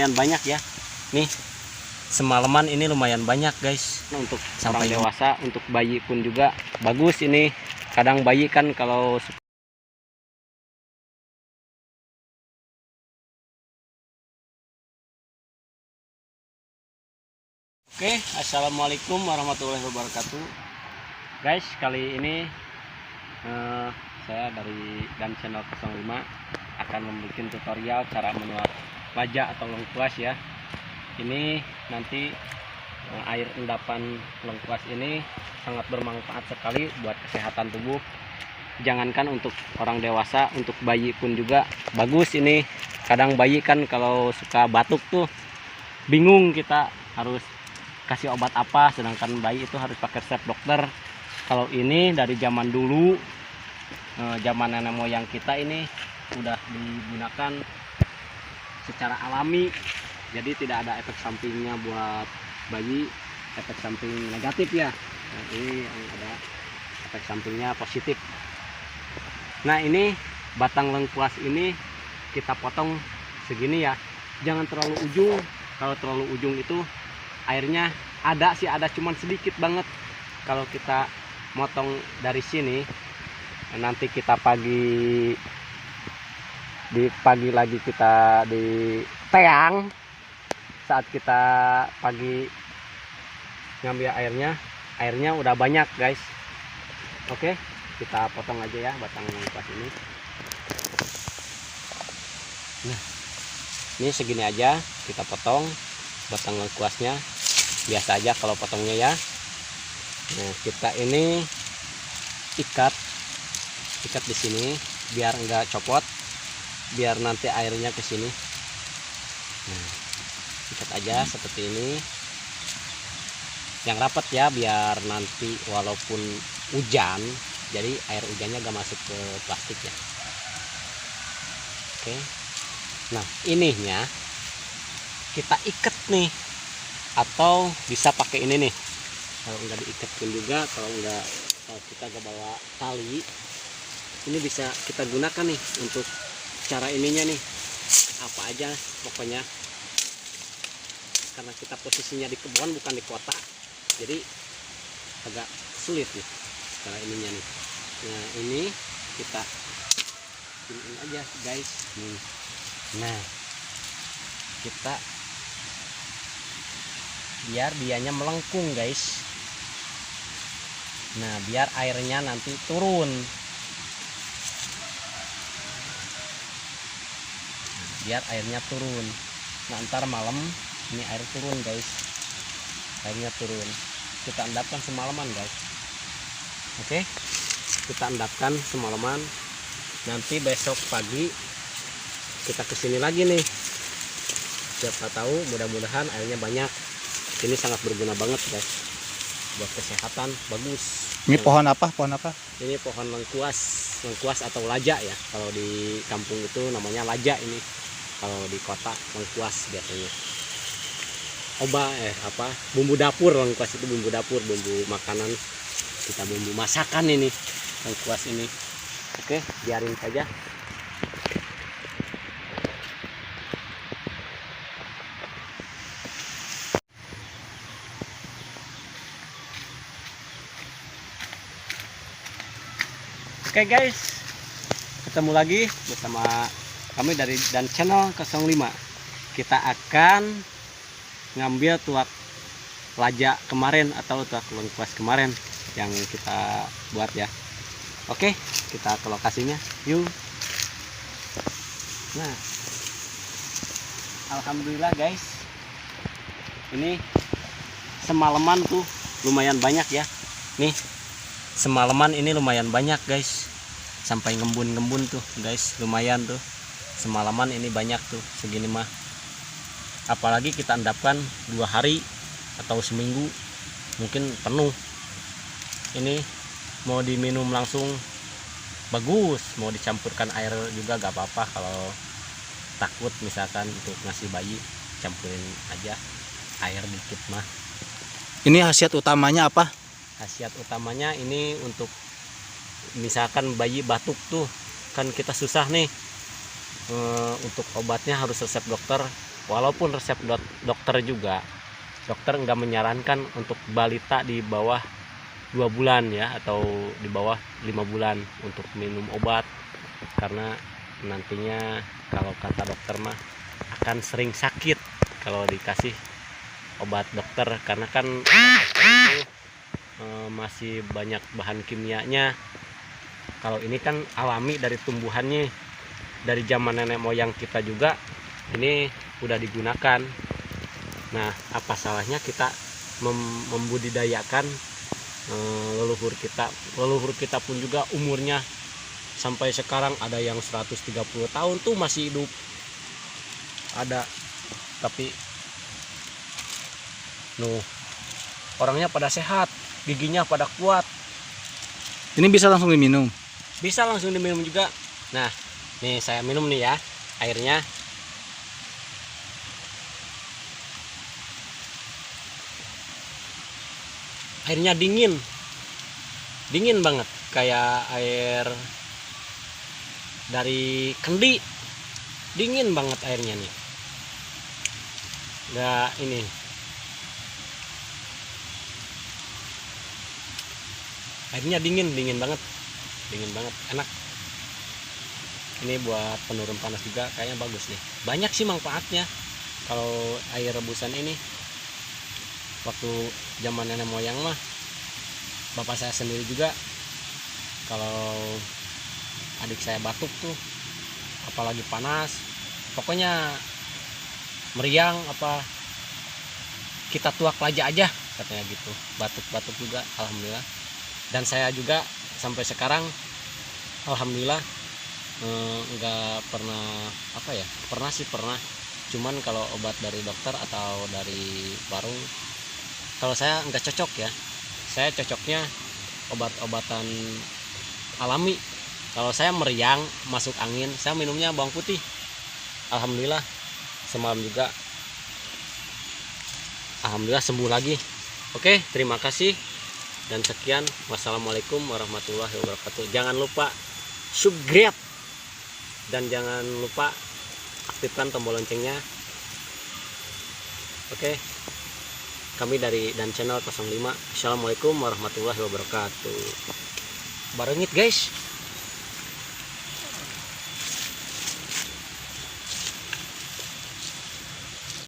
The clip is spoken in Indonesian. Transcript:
lumayan banyak ya. Nih, semalaman ini lumayan banyak guys. Untuk sampai dewasa, untuk bayi pun juga bagus ini. Kadang bayi kan kalau Oke, assalamualaikum warahmatullahi wabarakatuh. Guys, kali ini saya dari dan channel 05 akan membuat tutorial cara menuak lajak atau lengkuas ya. Ini nanti air endapan lengkuas ini sangat bermanfaat sekali buat kesehatan tubuh. Jangankan untuk orang dewasa, untuk bayi pun juga bagus ini. Kadang bayi kan kalau suka batuk tuh bingung kita harus kasih obat apa, sedangkan bayi itu harus pakai resep dokter. Kalau ini dari zaman dulu, zaman nenek moyang kita ini udah digunakan secara alami, jadi tidak ada efek sampingnya buat bayi, efek samping negatif ya. Nah, ini yang ada efek sampingnya positif. Nah, ini batang lengkuas ini kita potong segini ya, jangan terlalu ujung. Kalau terlalu ujung itu airnya ada sih, ada cuman sedikit banget. Kalau kita motong dari sini, nanti kita pagi lagi kita di teang, saat kita pagi ngambil airnya udah banyak guys. Oke, kita potong aja ya batang lengkuas ini. Nah, ini segini aja kita potong batang lengkuasnya, biasa aja kalau potongnya ya. Nah, kita ini ikat di sini biar enggak copot, biar nanti airnya ke sini. Nah, ikat aja seperti ini yang rapat ya, biar nanti walaupun hujan, jadi air hujannya gak masuk ke plastik ya. Oke, nah ininya kita ikat nih, atau bisa pakai ini nih. Kalau nggak diikat pun juga, kalau kita nggak bawa tali, ini bisa kita gunakan nih untuk cara ininya nih, apa aja pokoknya. Karena kita posisinya di kebun bukan di kota, jadi agak sulit nih cara ininya nih. Nah, ini kita ini aja guys nih. Nah, kita biar dianya melengkung guys. Nah, biar airnya nanti turun. Biar airnya turun. Nah, ntar malam ini air turun guys. Airnya turun. Kita endapkan semalaman guys. Oke, kita endapkan semalaman. Nanti besok pagi kita kesini lagi nih. Siapa tahu, mudah-mudahan airnya banyak. Ini sangat berguna banget guys buat kesehatan, bagus. Ini pohon apa? Ini pohon lengkuas atau lajak ya. Kalau di kampung itu namanya lajak ini. Kalau di kota lengkuas biasanya. Bumbu dapur. Lengkuas itu bumbu dapur, bumbu makanan, kita bumbu masakan ini lengkuas ini. Oke, biarin saja. Oke guys, ketemu lagi bersama kami dari dan channel 05. Kita akan ngambil tuak lajak kemarin atau tuak lengkuas kemarin yang kita buat ya. Oke, kita ke lokasinya yuk. Nah, alhamdulillah guys, ini semalaman tuh lumayan banyak ya. Nih, semalaman ini lumayan banyak guys, sampai ngembun tuh guys, lumayan tuh semalaman ini banyak tuh segini mah. Apalagi kita endapkan 2 hari atau seminggu mungkin penuh. Ini mau diminum langsung bagus, mau dicampurkan air juga gak apa-apa. Kalau takut misalkan untuk ngasih bayi, campurin aja air dikit mah. Ini khasiat utamanya apa? Khasiat utamanya ini untuk misalkan bayi batuk tuh kan kita susah nih, untuk obatnya harus resep dokter. walaupun resep dokter juga, dokter nggak menyarankan untuk balita di bawah 2 bulan ya, atau di bawah 5 bulan untuk minum obat, karena nantinya kalau kata dokter mah akan sering sakit kalau dikasih obat dokter, karena kan obat dokter itu masih banyak bahan kimianya. Kalau ini kan alami dari tumbuhannya, dari zaman nenek moyang kita juga ini udah digunakan. Nah, apa salahnya kita membudidayakan leluhur kita? Leluhur kita pun juga umurnya sampai sekarang ada yang 130 tahun tuh masih hidup. Ada, tapi orangnya pada sehat, giginya pada kuat. Ini bisa langsung diminum. Bisa langsung diminum juga. Nah, nih saya minum nih ya airnya. Airnya dingin banget, kayak air dari kendi. Dingin banget airnya nih. Nggak ini, airnya dingin banget, enak. Ini buat penurun panas juga kayaknya bagus nih. Banyak sih manfaatnya kalau air rebusan ini. Waktu zaman nenek moyang mah, bapak saya sendiri juga, kalau adik saya batuk tuh, apalagi panas, pokoknya meriang apa, kita tuak laja aja katanya gitu. Batuk juga alhamdulillah. Dan saya juga sampai sekarang alhamdulillah nggak pernah pernah, cuman kalau obat dari dokter atau dari warung, kalau saya nggak cocok ya. Saya cocoknya obat-obatan alami. Kalau saya meriang, masuk angin, saya minumnya bawang putih. Alhamdulillah semalam juga alhamdulillah sembuh lagi. Oke, terima kasih dan sekian. Wassalamualaikum warahmatullahi wabarakatuh. Jangan lupa subscribe dan jangan lupa aktifkan tombol loncengnya. Oke, kami dari Dan Channel 05. Assalamualaikum warahmatullahi wabarakatuh. Barengit guys.